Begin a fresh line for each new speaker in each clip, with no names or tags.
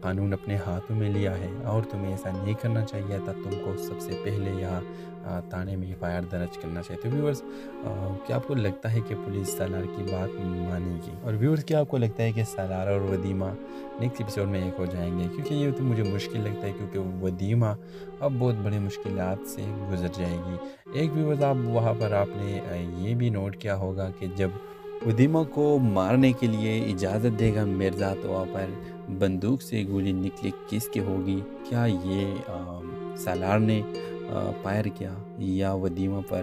قانون اپنے ہاتھوں میں لیا ہے اور تمہیں ایسا نہیں کرنا چاہیے تھا. تم کو سب سے پہلے یہاں تھانے میں FIR درج کرنا چاہیے. تو ویورز کیا آپ کو لگتا ہے کہ پولیس سالار کی بات مانے گی؟ اور ویورز کیا آپ کو لگتا ہے کہ سالار اور ودیمہ نیکسٹ ایپیسوڈ میں ایک ہو جائیں گے؟ کیونکہ یہ تو مجھے مشکل لگتا ہے، کیونکہ ودیمہ اب بہت بڑے مشکلات سے گزر جائے گی. ایک ویورز وہاں پر آپ نے یہ بھی نوٹ کیا ہوگا کہ جب ودیمہ کو مارنے کے لیے اجازت دے گا مرزا تو وہاں پر بندوق سے گولی نکلی کس کی ہوگی؟ کیا یہ سالار نے فائر کیا یا ودیمہ پر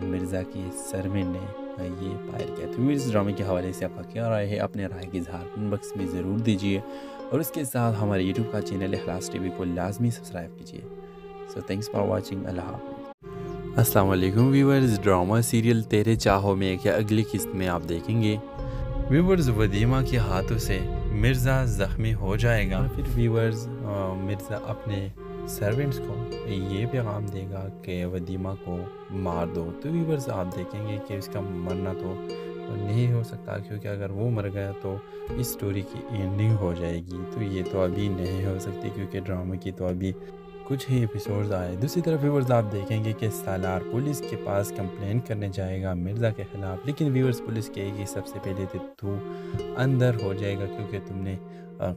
مرزا کے سروینٹ نے یہ فائر کیا؟ تو اس ڈرامے کے حوالے سے آپ کا کیا رائے ہے؟ اپنے رائے کی اظہار کمنٹ باکس میں ضرور دیجیے، اور اس کے ساتھ ہمارے یوٹیوب کا چینل اخلاص TV کو لازمی سبسکرائب کیجیے. سو تھینکس فار واچنگ. اللہ حافظ. السلام علیکم ویورز. ڈرامہ سیریل تیرے چاہوں میں کیا اگلی قسط میں آپ دیکھیں گے؟ ویورز ودیمہ کے ہاتھوں سے مرزا زخمی ہو جائے گا، پھر ویورز مرزا اپنے سرونٹس کو یہ پیغام دے گا کہ ودیمہ کو مار دو. تو ویورز آپ دیکھیں گے کہ اس کا مرنا تو نہیں ہو سکتا، کیونکہ اگر وہ مر گیا تو اس سٹوری کی اینڈنگ ہو جائے گی. تو یہ تو ابھی نہیں ہو سکتی، کیونکہ ڈرامے کی تو ابھی کچھ ہی ایپیسوڈز آئے. دوسری طرف ویورز آپ دیکھیں گے کہ سالار پولیس کے پاس کمپلین کرنے جائے گا مرزا کے خلاف، لیکن ویورز پولیس کہے گی سب سے پہلے تو اندر ہو جائے گا، کیونکہ تم نے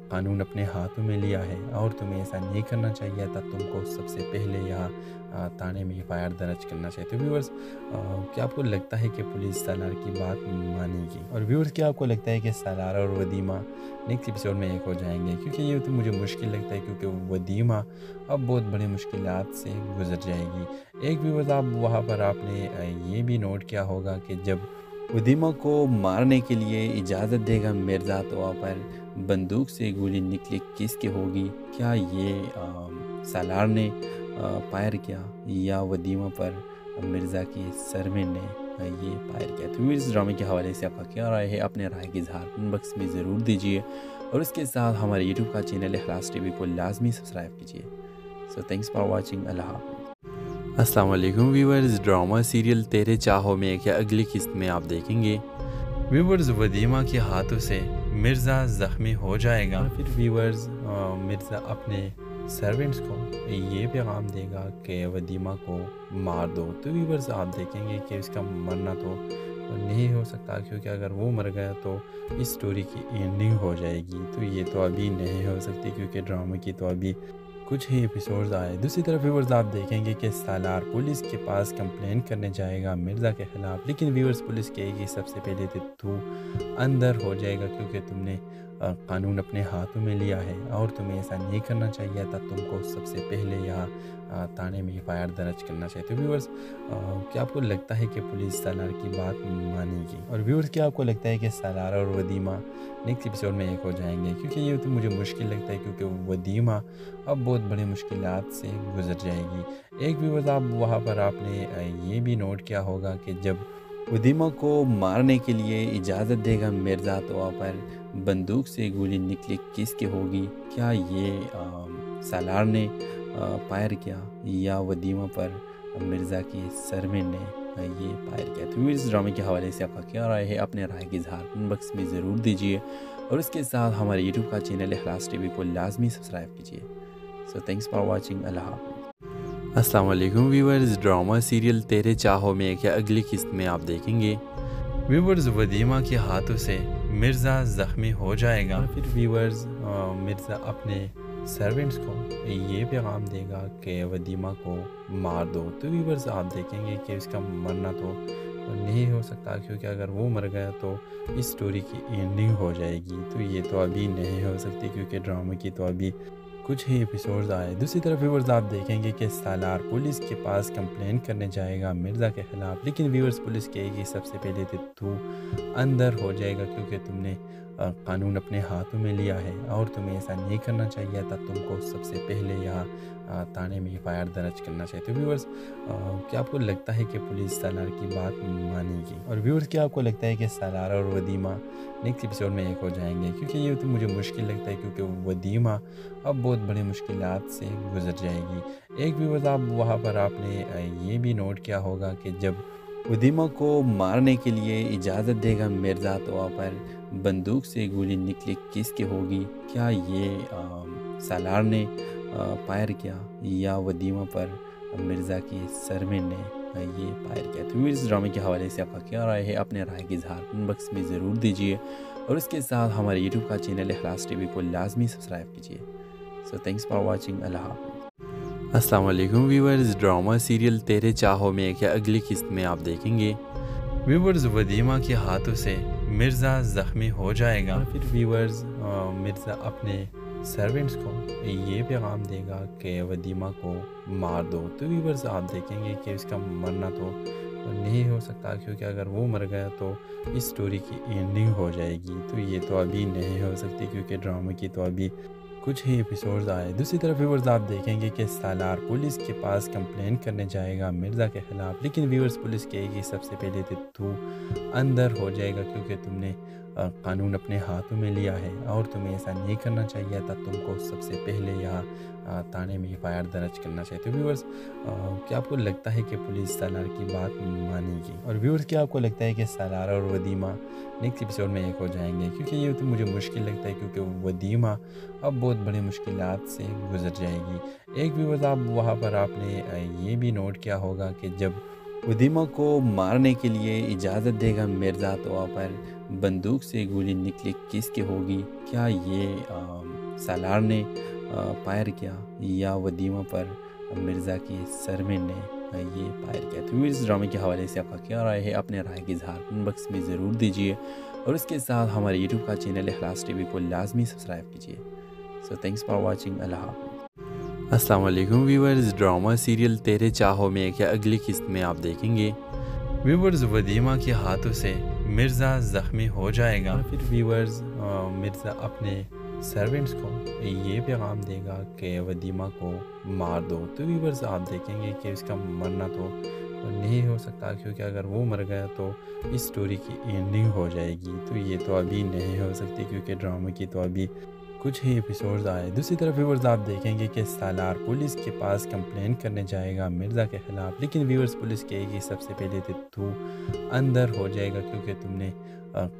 قانون اپنے ہاتھوں میں لیا ہے اور تمہیں ایسا نہیں کرنا چاہیے تھا. تم کو سب سے پہلے یہاں تھانے میں FIR درج کرنا چاہیے. تو ویورز کیا آپ کو لگتا ہے کہ پولیس سالار کی بات مانے گی؟ اور ویورز کیا آپ کو لگتا ہے کہ سالار اور ودیمہ نیکسٹ ایپیسوڈ میں ایک ہو جائیں گے؟ کیونکہ یہ تو مجھے مشکل لگتا ہے، کیونکہ ودیمہ اب بہت بڑے مشکلات سے گزر جائے گی. ایک ویورز وہاں پر آپ نے یہ بھی نوٹ کیا ہوگا کہ جب ودیمہ کو مارنے کے لیے اجازت دے گا مرزا تو وہاں پر بندوق سے گولی نکلی کس کی ہوگی؟ کیا یہ سالار نے فائر کیا یا ودیمہ پر مرزا کے سروینٹ نے یہ فائر کیا؟ تو اس ڈرامے کے حوالے سے آپ کا کیا رائے ہے؟ اپنے رائے کی اظہار کمنٹ باکس میں ضرور دیجیے، اور اس کے ساتھ ہمارے یوٹیوب کا چینل اخلاص TV کو لازمی سبسکرائب کیجیے. سو تھینکس فار واچنگ. اللہ حافظ. السلام علیکم ویورز. ڈرامہ سیریل تیرے چاہوں میں کیا اگلی قسط میں آپ دیکھیں گے؟ ویورز ودیمہ کے ہاتھوں سے مرزا زخمی ہو جائے گا، پھر ویورز مرزا اپنے سرونٹس کو یہ پیغام دے گا کہ ودیمہ کو مار دو. تو ویورز آپ دیکھیں گے کہ اس کا مرنا تو نہیں ہو سکتا، کیونکہ اگر وہ مر گیا تو اس سٹوری کی اینڈنگ ہو جائے گی. تو یہ تو ابھی نہیں ہو سکتی، کیونکہ ڈرامے کی تو ابھی کچھ ہی ایپیسوڈز آئے. دوسری طرف ویورز آپ دیکھیں گے کہ سالار پولیس کے پاس کمپلین کرنے جائے گا مرزا کے خلاف، لیکن ویورز پولیس کہے گی سب سے پہلے تو اندر ہو جائے گا، کیونکہ تم نے قانون اپنے ہاتھوں میں لیا ہے اور تمہیں ایسا نہیں کرنا چاہیے تھا. تم کو سب سے پہلے یہاں تھانے میں FIR درج کرنا چاہیے. تو ویورز کیا آپ کو لگتا ہے کہ پولیس سالار کی بات مانے گی؟ اور ویورز کیا آپ کو لگتا ہے کہ سالار اور ودیمہ نیکسٹ ایپیسوڈ میں ایک ہو جائیں گے؟ کیونکہ یہ تو مجھے مشکل لگتا ہے، کیونکہ ودیمہ اب بہت بڑے مشکلات سے گزر جائے گی. ایک ویورز وہاں پر آپ نے یہ بھی نوٹ کیا ہوگا کہ جب ودیمہ کو مارنے کے لیے اجازت دے گا مرزا تو وہاں پر بندوق سے گولی نکلی کس کی ہوگی؟ کیا یہ سالار نے فائر کیا یا ودیمہ پر مرزا کے سروینٹ نے یہ فائر کیا؟ تو اس ڈرامے کے حوالے سے آپ کا کیا رائے ہے؟ اپنے رائے کی اظہار کمنٹ باکس میں ضرور دیجیے، اور اس کے ساتھ ہمارے یوٹیوب کا چینل اخلاص TV کو لازمی سبسکرائب کیجیے. سو تھینکس فار واچنگ. اللہ حافظ. السلام علیکم ویورز. ڈرامہ سیریل تیرے چاہوں میں کیا اگلی قسط میں آپ دیکھیں گے؟ ویورز ودیمہ کے ہاتھوں سے مرزا زخمی ہو جائے گا، پھر ویورز مرزا اپنے سرونٹس کو یہ پیغام دے گا کہ ودیمہ کو مار دو. تو ویورز آپ دیکھیں گے کہ اس کا مرنا تو نہیں ہو سکتا، کیونکہ اگر وہ مر گیا تو اس سٹوری کی اینڈنگ ہو جائے گی. تو یہ تو ابھی نہیں ہو سکتی، کیونکہ ڈرامے کی تو ابھی کچھ ہی ایپیسوڈز آئے. دوسری طرف ویورز آپ دیکھیں گے کہ سالار پولیس کے پاس کمپلین کرنے جائے گا مرزا کے خلاف، لیکن ویورز پولیس کہے گی سب سے پہلے تو اندر ہو جائے گا، کیونکہ تم نے قانون اپنے ہاتھوں میں لیا ہے اور تمہیں ایسا نہیں کرنا چاہیے تھا. تم کو سب سے پہلے یہاں تھانے میں FIR درج کرنا چاہیے. تو ویورز کیا آپ کو لگتا ہے کہ پولیس سالار کی بات مانے گی؟ اور ویورز کیا آپ کو لگتا ہے کہ سالار اور ودیمہ نیکسٹ ایپیسوڈ میں ایک ہو جائیں گے؟ کیونکہ یہ تو مجھے مشکل لگتا ہے، کیونکہ ودیمہ اب بہت بڑے مشکلات سے گزر جائے گی. ایک ویورز وہاں پر آپ نے یہ بھی نوٹ کیا ہوگا کہ جب ودیمہ کو مارنے کے لیے اجازت دے گا مرزا تو وہاں پر بندوق سے گولی نکلی کس کی ہوگی؟ کیا یہ سالار نے فائر کیا یا ودیمہ پر مرزا کی سرمن نے یہ فائر کیا؟ تو اس ڈرامے کے حوالے سے آپ کا کیا رائے ہے؟ اپنے رائے کی اظہار کمنٹ باکس میں ضرور دیجیے اور اس کے ساتھ ہمارے یوٹیوب کا چینل اخلاص ٹی وی کو لازمی سبسکرائب کیجیے۔ سو تھینکس فار واچنگ۔ اللہ حافظ۔ السلام علیکم ویورز، ڈرامہ سیریل تیرے چاہوں میں کیا اگلی قسط میں آپ دیکھیں گے ویورز ودیمہ کے ہاتھوں سے مرزا زخمی ہو جائے گا، پھر ویورز مرزا اپنے سرونٹس کو یہ پیغام دے گا کہ ودیمہ کو مار دو۔ تو ویورز آپ دیکھیں گے کہ اس کا مرنا تو نہیں ہو سکتا، کیونکہ اگر وہ مر گیا تو اس سٹوری کی اینڈنگ ہو جائے گی، تو یہ تو ابھی نہیں ہو سکتی کیونکہ ڈرامے کی تو ابھی کچھ ہی ایپیسوڈز آئے۔ دوسری طرف ویورز آپ دیکھیں گے کہ سالار پولیس کے پاس کمپلین کرنے جائے گا مرزا کے خلاف، لیکن ویورز پولیس کہے گی سب سے پہلے تو اندر ہو جائے گا کیونکہ تم نے قانون اپنے ہاتھوں میں لیا ہے اور تمہیں ایسا نہیں کرنا چاہیے تھا، تم کو سب سے پہلے یہاں تھانے میں ایف آئی آر درج کرنا چاہیے۔ تو ویورز کیا آپ کو لگتا ہے کہ پولیس سالار کی بات مانے گی؟ اور ویورز کیا آپ کو لگتا ہے کہ سالار اور ودیمہ نیکسٹ ایپیسوڈ میں ایک ہو جائیں گے؟ کیونکہ یہ تو مجھے مشکل لگتا ہے کیونکہ ودیمہ اب بہت بڑی مشکلات سے گزر جائے گی۔ ایک ویورز آپ وہاں پر آپ نے یہ بھی نوٹ کیا ہوگا کہ جب ودیمہ کو مارنے کے لیے اجازت دے گا مرزا تو وہاں پر بندوق سے گولی نکلی کس کی ہوگی؟ کیا یہ سالار نے فائر کیا یا ودیمہ پر مرزا کی سرمن نے یہ فائر کیا؟ تو اس ڈرامے کے حوالے سے آپ کا کیا رائے ہے؟ اپنے رائے کی اظہار کمنٹ باکس میں ضرور دیجیے اور اس کے ساتھ ہمارے یوٹیوب کا چینل اخلاص ٹی وی کو لازمی سبسکرائب کیجیے۔ سو تھینکس فار واچنگ۔ اللہ حافظ۔ السلام علیکم ویورز، ڈرامہ سیریل تیرے چاہوں میں کیا اگلی قسط میں آپ دیکھیں گے ویورز ودیمہ کے ہاتھوں سے مرزا زخمی ہو جائے گا، پھر ویورز مرزا اپنے سرونٹس کو یہ پیغام دے گا کہ ودیمہ کو مار دو۔ تو ویورز آپ دیکھیں گے کہ اس کا مرنا تو نہیں ہو سکتا کیونکہ اگر وہ مر گیا تو اس سٹوری کی اینڈنگ ہو جائے گی، تو یہ تو ابھی نہیں ہو سکتی کیونکہ ڈرامے کی تو ابھی کچھ ہی ایپیسوڈز آئے۔ دوسری طرف ویورز آپ دیکھیں گے کہ سالار پولیس کے پاس کمپلین کرنے جائے گا مرزا کے خلاف، لیکن ویورز پولیس کہے گی سب سے پہلے تو اندر ہو جائے گا کیونکہ تم نے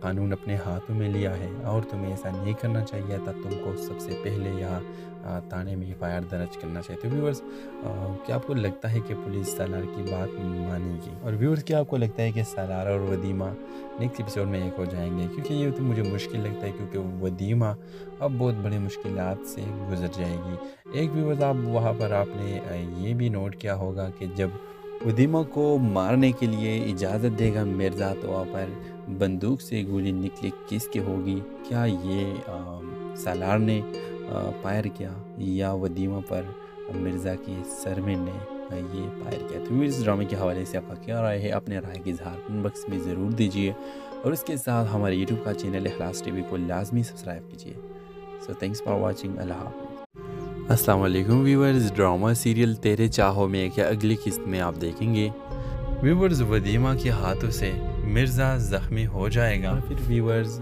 قانون اپنے ہاتھوں میں لیا ہے اور تمہیں ایسا نہیں کرنا چاہیے تھا، تم کو سب سے پہلے یہاں تھانے میں ایف آئی آر درج کرنا چاہیے۔ تو ویورز کیا آپ کو لگتا ہے کہ پولیس سالار کی بات مانے گی؟ اور ویورز کیا آپ کو لگتا ہے کہ سالار اور ودیمہ نیکسٹ ایپیسوڈ میں ایک ہو جائیں گے؟ کیونکہ یہ تو مجھے مشکل لگتا ہے کیونکہ ودیمہ اب بہت بڑی مشکلات سے گزر جائے گی۔ ایک ویورز آپ وہاں پر آپ نے یہ بھی نوٹ کیا ہوگا کہ جب ودیمہ کو مارنے کے لیے اجازت دے گا مرزا تو وہاں پر بندوق سے گولی نکلی کس کی ہوگی؟ کیا یہ سالار نے فائر کیا یا ودیمہ پر مرزا کی سرمن نے یہ فائر کیا؟ تو اس ڈرامے کے حوالے سے آپ کا کیا رائے ہے؟ اپنے رائے کی اظہار کمنٹ باکس میں ضرور دیجیے اور اس کے ساتھ ہمارے یوٹیوب کا چینل اخلاص ٹی وی کو لازمی سبسکرائب کیجیے۔ سو تھینکس فار واچنگ۔ اللہ حافظ۔ السلام علیکم ویورز، ڈرامہ سیریل تیرے چاہوں میں کیا اگلی قسط میں آپ دیکھیں گے ویورز ودیمہ کے ہاتھوں سے مرزا زخمی ہو جائے گا، پھر ویورز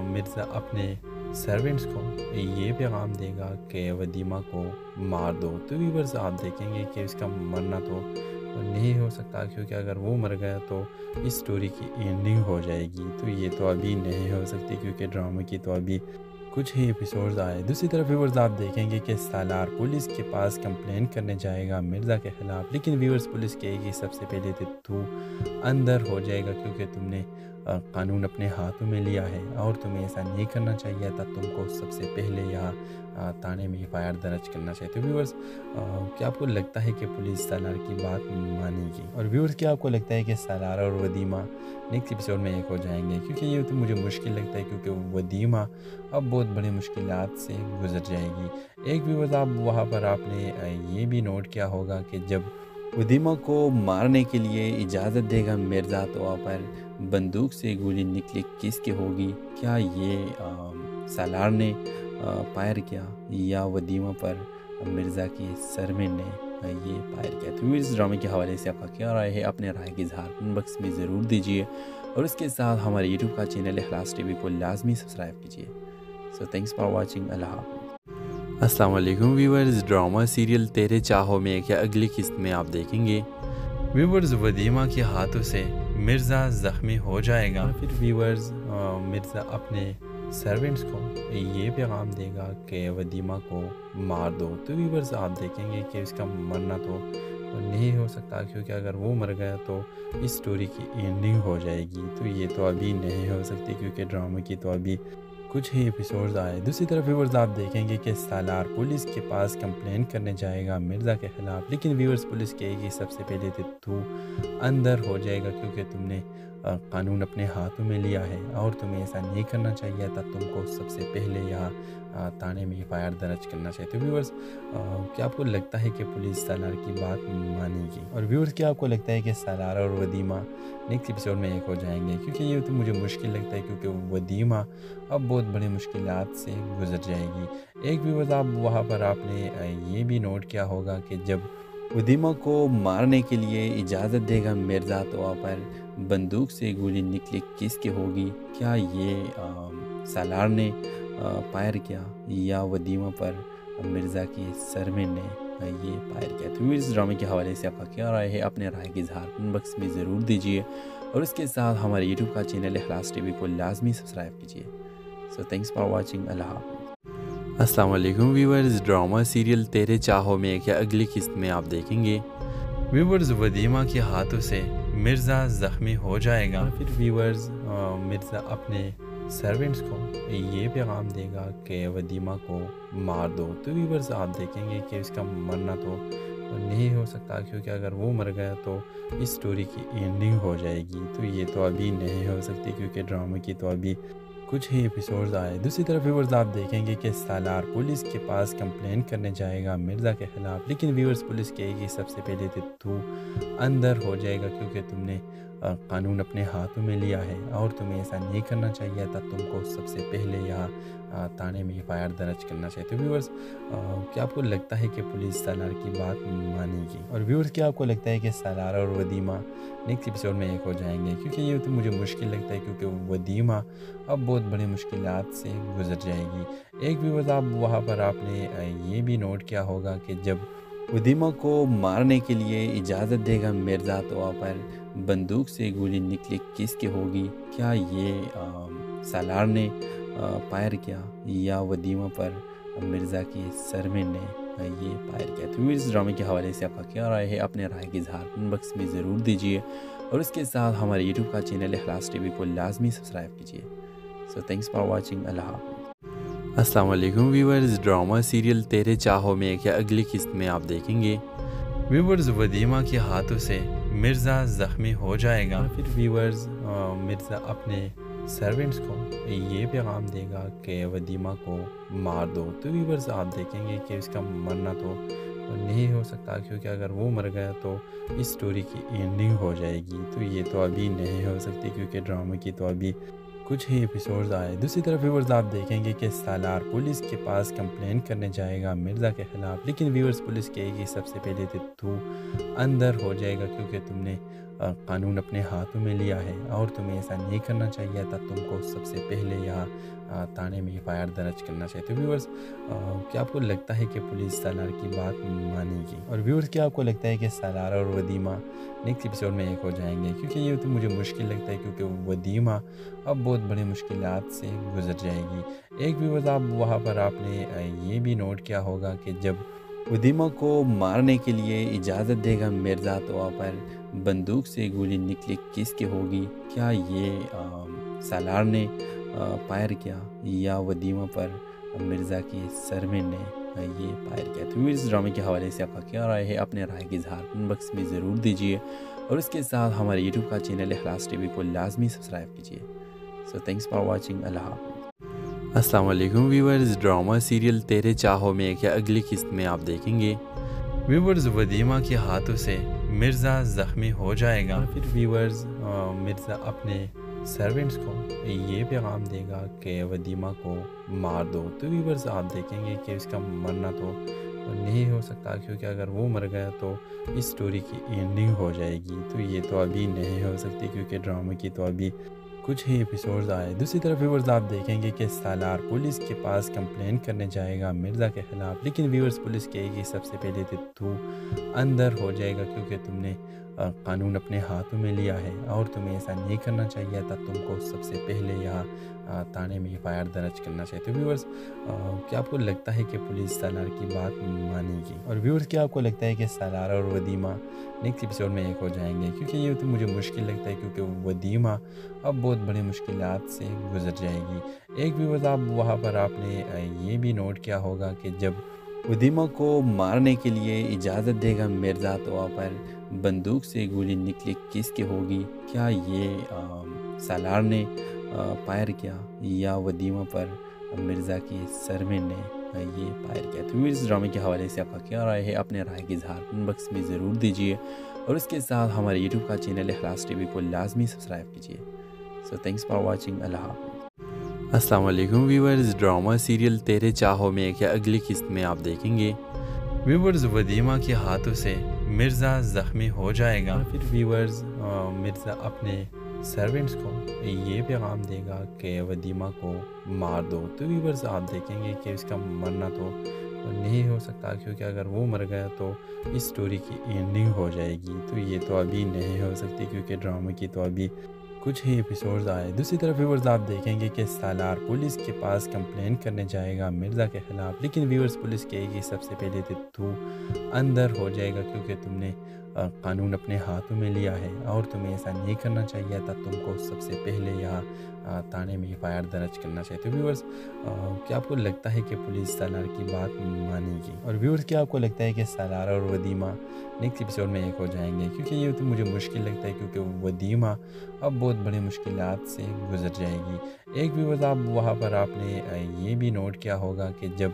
مرزا اپنے سرونٹس کو یہ پیغام دے گا کہ ودیمہ کو مار دو۔ تو ویورز آپ دیکھیں گے کہ اس کا مرنا تو نہیں ہو سکتا کیونکہ اگر وہ مر گیا تو اس سٹوری کی اینڈنگ ہو جائے گی، تو یہ تو ابھی نہیں ہو سکتی کیونکہ ڈرامے کی تو ابھی کچھ ہی ایپیسوڈز آئے۔ دوسری طرف ویورز آپ دیکھیں گے کہ سالار پولیس کے پاس کمپلین کرنے جائے گا مرزا کے خلاف، لیکن ویورز پولیس کہے گی سب سے پہلے تو اندر ہو جائے گا کیونکہ تم نے قانون اپنے ہاتھوں میں لیا ہے اور تمہیں ایسا نہیں کرنا چاہیے تھا، تم کو سب سے پہلے یہاں تھانے میں ایف آئی آر درج کرنا چاہیے۔ تو ویورز کیا آپ کو لگتا ہے کہ پولیس سالار کی بات مانے گی؟ اور ویورز کیا آپ کو لگتا ہے کہ سالار اور ودیمہ نیکسٹ ایپیسوڈ میں ایک ہو جائیں گے؟ کیونکہ یہ تو مجھے مشکل لگتا ہے کیونکہ ودیمہ اب بہت بڑی مشکلات سے گزر جائے گی۔ ایک ویورز آپ وہاں پر آپ نے یہ بھی نوٹ کیا ہوگا کہ جب ودیمہ کو مارنے کے لیے اجازت دے گا مرزا تو وہاں پر بندوق سے گولی نکلی کس کی ہوگی؟ کیا یہ سالار نے فائر کیا یا ودیمہ پر مرزا کی سرمن نے یہ فائر کیا؟ تو اس ڈرامے کے حوالے سے آپ کا کیا رائے ہے؟ اپنے رائے کی اظہار کمنٹ باکس میں ضرور دیجیے اور اس کے ساتھ ہمارے یوٹیوب کا چینل اخلاص ٹی وی کو لازمی سبسکرائب کیجیے۔ سو تھینکس فار واچنگ۔ اللہ حافظ۔ السلام علیکم ویورز، ڈرامہ سیریل تیرے چاہوں میں کیا اگلی قسط میں آپ دیکھیں گے ویورز ودیمہ کے ہاتھوں سے مرزا زخمی ہو جائے گا، پھر ویورز مرزا اپنے سرونٹس کو یہ پیغام دے گا کہ ودیمہ کو مار دو، تو ویورز آپ دیکھیں گے کہ اس کا مرنا تو نہیں ہو سکتا، کیونکہ اگر وہ مر گیا تو اس سٹوری کی اینڈنگ ہو جائے گی، تو یہ تو ابھی نہیں ہو سکتی کیونکہ ڈرامے کی تو ابھی کچھ ہی ایپیسوڈز آئے۔ دوسری طرف ویورز آپ دیکھیں گے کہ سالار پولیس کے پاس کمپلین کرنے جائے گا مرزا کے خلاف، لیکن ویورز پولیس کہے گی سب سے پہلے تو اندر ہو جائے گا کیونکہ تم نے قانون اپنے ہاتھوں میں لیا ہے اور تمہیں ایسا نہیں کرنا چاہیے تھا، تم کو سب سے پہلے یہاں تانے میں ایف آئی آر درج کرنا چاہیے۔ تو ویورز کیا آپ کو لگتا ہے کہ پولیس سالار کی بات مانے گی؟ اور ویورز کیا آپ کو لگتا ہے کہ سالار اور ودیمہ نیکسٹ ایپیسوڈ میں ایک ہو جائیں گے؟ کیونکہ یہ تو مجھے مشکل لگتا ہے کیونکہ ودیمہ اب بہت بڑی مشکلات سے گزر جائے گی۔ ایک ویورز آپ وہاں پر آپ نے یہ بھی نوٹ کیا ہوگا کہ جب ودیمہ کو مارنے کے لیے اجازت دے گا مرزا تو وہاں پر بندوق سے گولی نکلی کس کی ہوگی؟ کیا یہ سالار نے فائر کیا یا ودیمہ پر مرزا کی سرمن نے یہ فائر کیا؟ تو اس ڈرامے کے حوالے سے آپ کا کیا رائے ہے؟ اپنے رائے کی اظہار کمنٹ باکس میں ضرور دیجیے اور اس کے ساتھ ہمارے یوٹیوب کا چینل اخلاص ٹی وی کو لازمی سبسکرائب کیجیے۔ سو تھینکس فار واچنگ، اللہ حافظ۔ السلام علیکم ویورز، ڈرامہ سیریل تیرے چاہوں میں کیا اگلی قسط میں آپ دیکھیں گے؟ ویورز ودیمہ کے ہاتھوں سے مرزا زخمی ہو جائے گا، پھر ویورز مرزا اپنے سرونٹس کو یہ پیغام دے گا کہ ودیمہ کو مار دو، تو ویورز آپ دیکھیں گے کہ اس کا مرنا تو نہیں ہو سکتا کیونکہ اگر وہ مر گیا تو اس سٹوری کی اینڈنگ ہو جائے گی، تو یہ تو ابھی نہیں ہو سکتی کیونکہ ڈرامے کی تو ابھی کچھ ہی ایپیسوڈز آئے۔ دوسری طرف ویورز آپ دیکھیں گے کہ سالار پولیس کے پاس کمپلین کرنے جائے گا مرزا کے خلاف، لیکن ویورز پولیس کہے گی سب سے پہلے تو اندر ہو جائے گا کیونکہ تم نے قانون اپنے ہاتھوں میں لیا ہے اور تمہیں ایسا نہیں کرنا چاہیے تھا، تم کو سب سے پہلے یہاں تانے میں ایف آئی آر درج کرنا چاہیے۔ تو ویورز کیا آپ کو لگتا ہے کہ پولیس سالار کی بات مانے گی؟ اور ویورز کیا آپ کو لگتا ہے کہ سالار اور ودیمہ نیکسٹ ایپیسوڈ میں ایک ہو جائیں گے؟ کیونکہ یہ تو مجھے مشکل لگتا ہے کیونکہ ودیمہ اب بہت بڑی مشکلات سے گزر جائے گی۔ ایک ویورز آپ وہاں پر آپ نے یہ بھی نوٹ کیا ہوگا کہ جب ودیمہ کو مارنے کے لیے اجازت دے گا مرزا تو وہاں پر بندوق سے گولی نکلی کس کی ہوگی؟ کیا یہ سالار نے فائر کیا یا ودیمہ پر مرزا کی سرمن نے یہ فائر کیا؟ تو اس ڈرامے کے حوالے سے آپ کا کیا رائے ہے؟ اپنے رائے کی اظہار کمنٹ باکس میں ضرور دیجیے اور اس کے ساتھ ہمارے یوٹیوب کا چینل اخلاص ٹی وی کو لازمی سبسکرائب کیجیے۔ سو تھینکس فار واچنگ، اللہ حافظ۔ السلام علیکم ویورز، ڈرامہ سیریل تیرے چاہوں میں کیا اگلی قسط میں آپ دیکھیں گے؟ ویورز ودیمہ کے ہاتھوں سے مرزا زخمی ہو جائے گا، پھر ویورز مرزا اپنے سرونٹس کو یہ پیغام دے گا کہ ودیمہ کو مار دو، تو ویورز آپ دیکھیں گے کہ اس کا مرنا تو نہیں ہو سکتا کیونکہ اگر وہ مر گیا تو اس سٹوری کی اینڈنگ ہو جائے گی، تو یہ تو ابھی نہیں ہو سکتی کیونکہ ڈرامے کی تو ابھی کچھ ہی ایپیسوڈز آئے۔ دوسری طرف ویورز آپ دیکھیں گے کہ سالار پولیس کے پاس کمپلین کرنے جائے گا مرزا کے خلاف، لیکن ویورز پولیس کہے گی سب سے پہلے تو اندر ہو جائے گا کیونکہ تم نے قانون اپنے ہاتھوں میں لیا ہے اور تمہیں ایسا نہیں کرنا چاہیے تھا، تم کو سب سے پہلے یہاں تانے میں ایف آئی آر درج کرنا چاہیے۔ تو ویورز کیا آپ کو لگتا ہے کہ پولیس سالار کی بات مانے گی؟ اور ویورز کیا آپ کو لگتا ہے کہ سالار اور ودیمہ نیکسٹ ایپیسوڈ میں ایک ہو جائیں گے؟ کیونکہ یہ تو مجھے مشکل لگتا ہے کیونکہ ودیمہ اب بہت بڑی مشکلات سے گزر جائے گی۔ ایک ویورز آپ وہاں پر آپ نے یہ بھی نوٹ کیا ہوگا کہ جب ودیمہ کو مارنے کے لیے اجازت دے گا مرزا تو وہاں پر بندوق سے گولی نکلی کس کی ہوگی؟ کیا یہ سالار نے فائر کیا یا ودیمہ پر مرزا کی سرمن نے یہ فائر کیا؟ تو اس ڈرامے کے حوالے سے آپ کا کیا رائے ہے؟ اپنے رائے کی اظہار کمنٹ باکس میں ضرور دیجیے اور اس کے ساتھ ہمارے یوٹیوب کا چینل اخلاص ٹی وی کو لازمی سبسکرائب کیجیے۔ سو تھینکس فار واچنگ، اللہ حافظ۔ السلام علیکم ویورز، ڈرامہ سیریل تیرے چاہوں میں کیا اگلی قسط میں آپ دیکھیں گے؟ ویورز ودیمہ کے ہاتھوں سے مرزا زخمی ہو جائے گا، پھر ویورز مرزا اپنے سرونٹس کو یہ پیغام دے گا کہ ودیمہ کو مار دو، تو ویورز آپ دیکھیں گے کہ اس کا مرنا تو نہیں ہو سکتا کیونکہ اگر وہ مر گیا تو اس سٹوری کی اینڈنگ ہو جائے گی، تو یہ تو ابھی نہیں ہو سکتی کیونکہ ڈرامے کی تو ابھی کچھ ہی ایپیسوڈز آئے۔ دوسری طرف ویورز آپ دیکھیں گے کہ سالار پولیس کے پاس کمپلین کرنے جائے گا مرزا کے خلاف، لیکن ویورز پولیس کہے گی سب سے پہلے تو اندر ہو جائے گا کیونکہ تم نے قانون اپنے ہاتھوں میں لیا ہے اور تمہیں ایسا نہیں کرنا چاہیے تھا. تم کو سب سے پہلے یہاں تھانے میں FIR درج کرنا چاہیے. تو ویورز کیا آپ کو لگتا ہے کہ پولیس سالار کی بات مانے گی؟ اور ویورز کیا آپ کو لگتا ہے کہ سالار اور ودیمہ نیکسٹ ایپیسوڈ میں ایک ہو جائیں گے؟ کیونکہ یہ تو مجھے مشکل لگتا ہے، کیونکہ ودیمہ اب بہت بڑی مشکلات سے گزر جائے گی. ایک ویورز آپ وہاں پر آپ نے یہ بھی نوٹ کیا ہوگا کہ جب ودیمہ کو مارنے کے لیے اجازت دے گا مرزا تو وہاں پر بندوق سے گولی نکلی کس کی ہوگی؟ کیا یہ سالار نے فائر کیا یا ودیمہ پر مرزا کی سروینٹ نے یہ فائر کیا؟ تو اس ڈرامے کے حوالے سے آپ کا کیا رائے ہے؟ اپنے رائے کی اظہار کمنٹ باکس میں ضرور دیجیے، اور اس کے ساتھ ہمارے یوٹیوب کا چینل اخلاص TV کو لازمی سبسکرائب کیجیے. سو تھینکس فار واچنگ. اللہ حافظ. السلام علیکم ویورز. ڈرامہ سیریل تیرے چاہوں میں کیا اگلی قسط میں آپ دیکھیں گے؟ ویورز ودیمہ کے ہاتھوں سے مرزا زخمی ہو جائے گا، پھر ویورز مرزا اپنے سرونٹس کو یہ پیغام دے گا کہ ودیمہ کو مار دو. تو ویورز آپ دیکھیں گے کہ اس کا مرنا تو نہیں ہو سکتا، کیونکہ اگر وہ مر گیا تو اس سٹوری کی اینڈنگ ہو جائے گی. تو یہ تو ابھی نہیں ہو سکتی، کیونکہ ڈرامے کی تو ابھی کچھ ہی ایپیسوڈز آئے. دوسری طرف ویورز آپ دیکھیں گے کہ سالار پولیس کے پاس کمپلین کرنے جائے گا مرزا کے خلاف، لیکن ویورز پولیس کہے گی سب سے پہلے تو اندر ہو جائے گا، کیونکہ تم نے قانون اپنے ہاتھوں میں لیا ہے اور تمہیں ایسا نہیں کرنا چاہیے تھا. تم کو سب سے پہلے یہاں تھانے میں FIR درج کرنا چاہیے. تو ویورز کیا آپ کو لگتا ہے کہ پولیس سالار کی بات مانے گی؟ اور ویورز کیا آپ کو لگتا ہے کہ سالار اور ودیمہ نیکسٹ ایپیسوڈ میں ایک ہو جائیں گے؟ کیونکہ یہ تو مجھے مشکل لگتا ہے، کیونکہ ودیمہ اب بہت بڑی مشکلات سے گزر جائے گی. ایک ویورز آپ وہاں پر آپ نے یہ بھی نوٹ کیا ہوگا کہ جب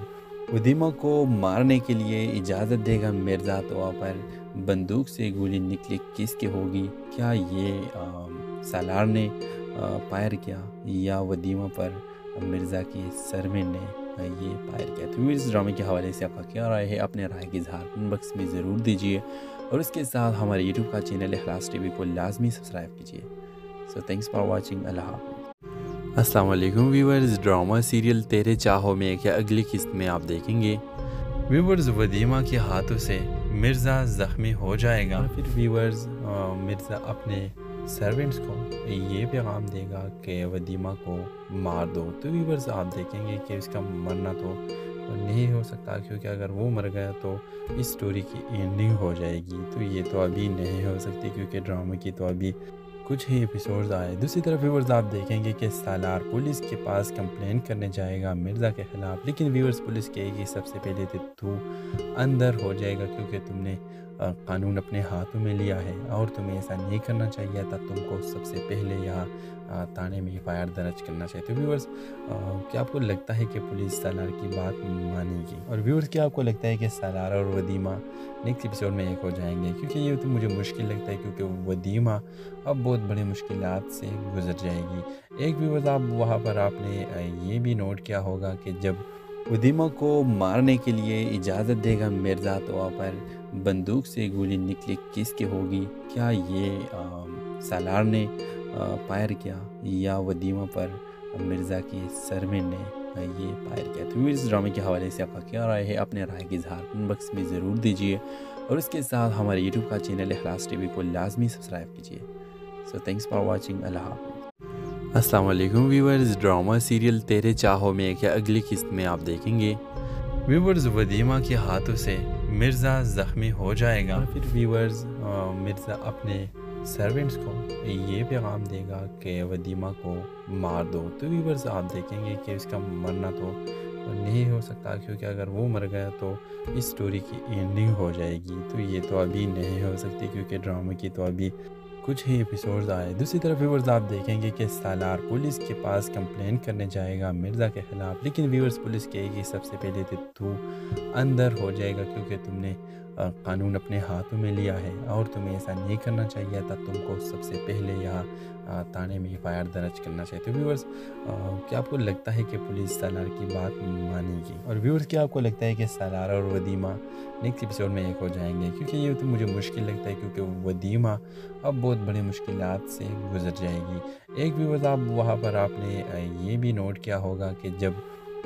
ودیمہ کو مارنے کے لیے اجازت دے گا مرزا تو وہاں پر بندوق سے گولی نکلی کس کی ہوگی؟ کیا یہ سالار نے فائر کیا یا ودیمہ پر مرزا کی سروینٹ نے یہ فائر کیا؟ تو اس ڈرامے کے حوالے سے آپ کا کیا رائے ہے؟ اپنے رائے کی اظہار کمنٹ باکس میں ضرور دیجیے، اور اس کے ساتھ ہمارے یوٹیوب کا چینل اخلاص TV کو لازمی سبسکرائب کیجیے. سو تھینکس فار واچنگ. اللہ حافظ. السلام علیکم ویورز. ڈرامہ سیریل تیرے چاہوں میں کیا اگلی قسط میں آپ دیکھیں گے؟ ویورز ودیمہ کے ہاتھوں سے مرزا زخمی ہو جائے گا، پھر ویورز مرزا اپنے سرونٹس کو یہ پیغام دے گا کہ ودیمہ کو مار دو. تو ویورز آپ دیکھیں گے کہ اس کا مرنا تو نہیں ہو سکتا، کیونکہ اگر وہ مر گیا تو اس سٹوری کی اینڈنگ ہو جائے گی. تو یہ تو ابھی نہیں ہو سکتی، کیونکہ ڈرامے کی تو ابھی کچھ ہی ایپیسوڈز آئے. دوسری طرف ویورز آپ دیکھیں گے کہ سالار پولیس کے پاس کمپلین کرنے جائے گا مرزا کے خلاف، لیکن ویورز پولیس کہے گی سب سے پہلے تو اندر ہو جائے گا، کیونکہ تم نے قانون اپنے ہاتھوں میں لیا ہے اور تمہیں ایسا نہیں کرنا چاہیے تھا. تم کو سب سے پہلے یہاں تھانے میں FIR درج کرنا چاہیے. تو ویورز کیا آپ کو لگتا ہے کہ پولیس سالار کی بات مانے گی؟ اور ویورز کیا آپ کو لگتا ہے کہ سالار اور ودیمہ نیکسٹ ایپیسوڈ میں ایک ہو جائیں گے؟ کیونکہ یہ تو مجھے مشکل لگتا ہے، کیونکہ ودیمہ اب بہت بڑی مشکلات سے گزر جائے گی. ایک ویورز آپ وہاں پر آپ نے یہ بھی نوٹ کیا ہوگا کہ جب ودیمہ کو مارنے کے لیے اجازت دے گا مرزا تو وہاں پر بندوق سے گولی نکلی کس کی ہوگی؟ کیا یہ سالار نے فائر کیا یا ودیمہ پر مرزا کی سروینٹ نے یہ فائر کیا؟ تو اس ڈرامے کے حوالے سے آپ کا کیا رائے ہے؟ اپنے رائے کی اظہار کمنٹ باکس میں ضرور دیجیے، اور اس کے ساتھ ہمارے یوٹیوب کا چینل اخلاص TV کو لازمی سبسکرائب کیجیے. سو تھینکس فار واچنگ. اللہ حافظ. السلام علیکم ویورز. ڈرامہ سیریل تیرے چاہوں میں کیا اگلی قسط میں آپ دیکھیں گے؟ ویورز ودیمہ کے ہاتھوں سے مرزا زخمی ہو جائے گا، پھر ویورز مرزا اپنے سرونٹس کو یہ پیغام دے گا کہ ودیمہ کو مار دو. تو ویورز آپ دیکھیں گے کہ اس کا مرنا تو نہیں ہو سکتا، کیونکہ اگر وہ مر گیا تو اس سٹوری کی اینڈنگ ہو جائے گی. تو یہ تو ابھی نہیں ہو سکتی، کیونکہ ڈرامے کی تو ابھی کچھ ہی ایپیسوڈز آئے. دوسری طرف ویورز آپ دیکھیں گے کہ سالار پولیس کے پاس کمپلین کرنے جائے گا مرزا کے خلاف، لیکن ویورز پولیس کہے گی سب سے پہلے تو اندر ہو جائے گا، کیونکہ تم نے قانون اپنے ہاتھوں میں لیا ہے اور تمہیں ایسا نہیں کرنا چاہیے تھا. تم کو سب سے پہلے یہاں تھانے میں FIR درج کرنا چاہیے. تو ویورز کیا آپ کو لگتا ہے کہ پولیس سالار کی بات مانے گی؟ اور ویورز کیا آپ کو لگتا ہے کہ سالار اور ودیمہ نیکسٹ ایپیسوڈ میں ایک ہو جائیں گے؟ کیونکہ یہ تو مجھے مشکل لگتا ہے، کیونکہ ودیمہ اب بہت بڑی مشکلات سے گزر جائے گی. ایک ویورز آپ وہاں پر آپ نے یہ بھی نوٹ کیا ہوگا کہ جب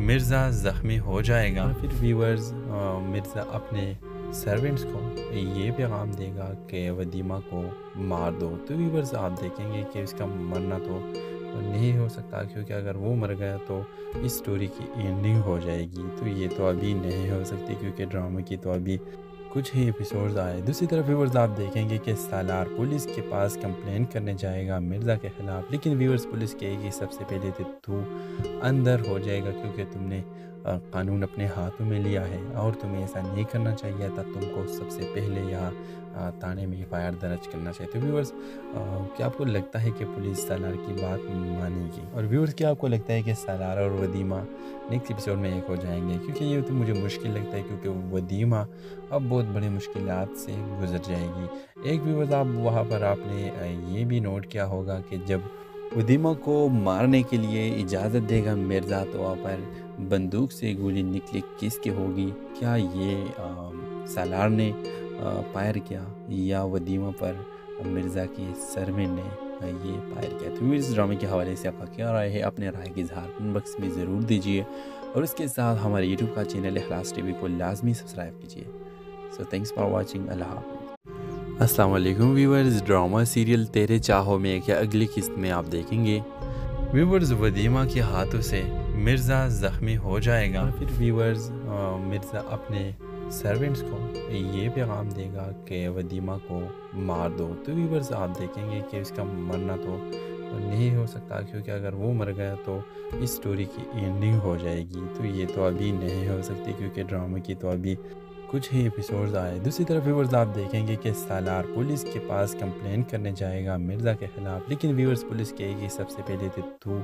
مرزا زخمی ہو جائے گا، پھر ویورز مرزا اپنے سرونٹس کو یہ پیغام دے گا کہ ودیمہ کو مار دو۔ تو ویورز آپ دیکھیں گے کہ اس کا مرنا تو نہیں ہو سکتا، کیونکہ اگر وہ مر گیا تو اس سٹوری کی اینڈنگ ہو جائے گی، تو یہ تو ابھی نہیں ہو سکتی کیونکہ ڈرامے کی تو ابھی کچھ ہی ایپیسوڈز آئے۔ دوسری طرف ویورز آپ دیکھیں گے کہ سالار پولیس کے پاس کمپلین کرنے جائے گا مرزا کے خلاف، لیکن ویورز پولیس کہے گی سب سے پہلے تو اندر ہو جائے گا کیونکہ تم نے قانون اپنے ہاتھوں میں لیا ہے اور تمہیں ایسا نہیں کرنا چاہیے تھا، تم کو سب سے پہلے یہاں تانے میں ایف آئی آر درج کرنا چاہیے۔ تو ویورز کیا آپ کو لگتا ہے کہ پولیس سالار کی بات مانے گی؟ اور ویورز کیا آپ کو لگتا ہے کہ سالار اور ودیمہ نیکسٹ ایپیسوڈ میں ایک ہو جائیں گے؟ کیونکہ یہ تو مجھے مشکل لگتا ہے کیونکہ ودیمہ اب بہت بڑی مشکلات سے گزر جائے گی۔ ایک ویورز آپ وہاں پر آپ نے یہ بھی نوٹ کیا ہوگا کہ جب ودیمہ کو مارنے کے لیے اجازت دے گا مرزا تو وہاں پر بندوق سے گولی نکلی کس کی ہوگی؟ کیا یہ سالار نے فائر کیا یا ودیمہ پر مرزا کی سرونٹ نے یہ فائر کیا؟ تو اس ڈرامے کے حوالے سے آپ کا کیا رائے ہے؟ اپنے رائے کی اظہار کمنٹ باکس میں ضرور دیجیے، اور اس کے ساتھ ہمارے یوٹیوب کا چینل اخلاص ٹی وی کو لازمی سبسکرائب کیجیے۔ سو تھینکس فار واچنگ، اللہ حافظ۔ السلام علیکم ویورز، ڈرامہ سیریل تیرے چاہوں میں کیا اگلی قسط میں آپ دیکھیں گے ویورز ودیمہ کے ہاتھوں سے مرزا زخمی ہو جائے گا، پھر ویورز مرزا اپنے سرونٹس کو یہ پیغام دے گا کہ ودیمہ کو مار دو۔ تو ویورز آپ دیکھیں گے کہ اس کا مرنا تو نہیں ہو سکتا کیونکہ اگر وہ مر گیا تو اس سٹوری کی اینڈنگ ہو جائے گی، تو یہ تو ابھی نہیں ہو سکتی کیونکہ ڈرامے کی تو ابھی کچھ ہی ایپیسوڈز آئے۔ دوسری طرف ویورز آپ دیکھیں گے کہ سالار پولیس کے پاس کمپلین کرنے جائے گا مرزا کے خلاف، لیکن ویورز پولیس کہے گی سب سے پہلے تو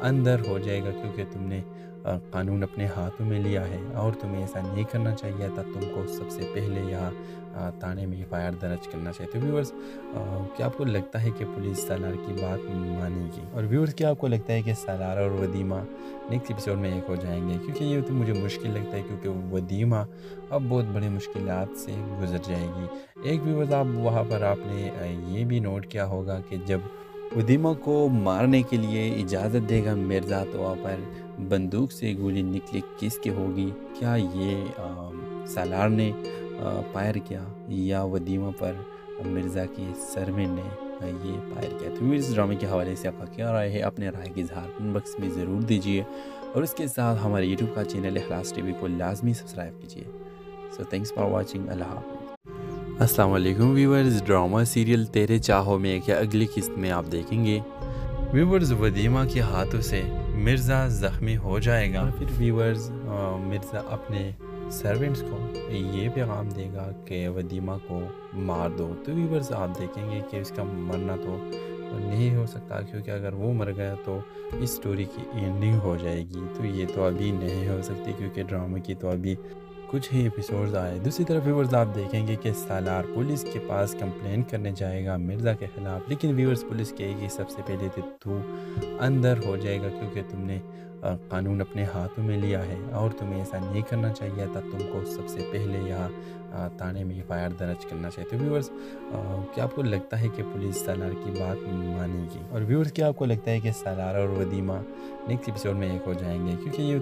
اندر ہو جائے گا کیونکہ تم نے قانون اپنے ہاتھوں میں لیا ہے اور تمہیں ایسا نہیں کرنا چاہیے تھا، تم کو سب سے پہلے یہاں تانے میں ایف آئی آر درج کرنا چاہیے۔ تو ویورز کیا آپ کو لگتا ہے کہ پولیس سالار کی بات مانے گی؟ اور ویورز کیا آپ کو لگتا ہے کہ سالار اور ودیمہ نیکسٹ ایپیسوڈ میں ایک ہو جائیں گے؟ کیونکہ یہ تو مجھے مشکل لگتا ہے کیونکہ ودیمہ اب بہت بڑی مشکلات سے گزر جائے گی۔ ایک ویورز آپ وہاں پر آپ نے یہ بھی نوٹ کیا ہوگا کہ جب ودیمہ کو مارنے کے لیے اجازت دے گا مرزا تو وہاں پر بندوق سے گولی نکلی کس کی ہوگی؟ کیا یہ سالار نے فائر کیا یا ودیمہ پر مرزا کی سرونٹ نے یہ فائر کیا؟ تو اس ڈرامے کے حوالے سے آپ کا کیا رائے ہے؟ اپنے رائے کی اظہار کمنٹ باکس میں ضرور دیجیے، اور اس کے ساتھ ہمارے یوٹیوب کا چینل اخلاص ٹی وی کو لازمی سبسکرائب کیجیے۔ سو تھینکس فار واچنگ، اللہ حافظ۔ السلام علیکم ویورز، ڈرامہ سیریل تیرے چاہوں میں کیا اگلی قسط میں آپ دیکھیں گے ویورز ودیمہ کے ہاتھوں سے مرزا زخمی ہو جائے گا، پھر ویورز مرزا اپنے سرونٹس کو یہ پیغام دے گا کہ ودیمہ کو مار دو۔ تو ویورز آپ دیکھیں گے کہ اس کا مرنا تو نہیں ہو سکتا کیونکہ اگر وہ مر گیا تو اس سٹوری کی اینڈنگ ہو جائے گی، تو یہ تو ابھی نہیں ہو سکتی کیونکہ ڈرامے کی تو ابھی کچھ ہی ایپیسوڈز آئے۔ دوسری طرف ویورز آپ دیکھیں گے کہ سالار پولیس کے پاس کمپلین کرنے جائے گا مرزا کے خلاف، لیکن ویورز پولیس کہے گی سب سے پہلے تو اندر ہو جائے گا کیونکہ تم نے قانون اپنے ہاتھوں میں لیا ہے اور تمہیں ایسا نہیں کرنا چاہیے تھا، تم کو سب سے پہلے یہاں تانے میں ایف آئی آر درج کرنا چاہیے۔ تو ویورز کیا آپ کو لگتا ہے کہ پولیس سالار کی بات مانے گی؟ اور ویورز کیا آپ کو لگتا ہے کہ سالار اور ودیمہ نیکسٹ ایپیسوڈ میں ایک ہو جائیں گے؟ کیونکہ یہ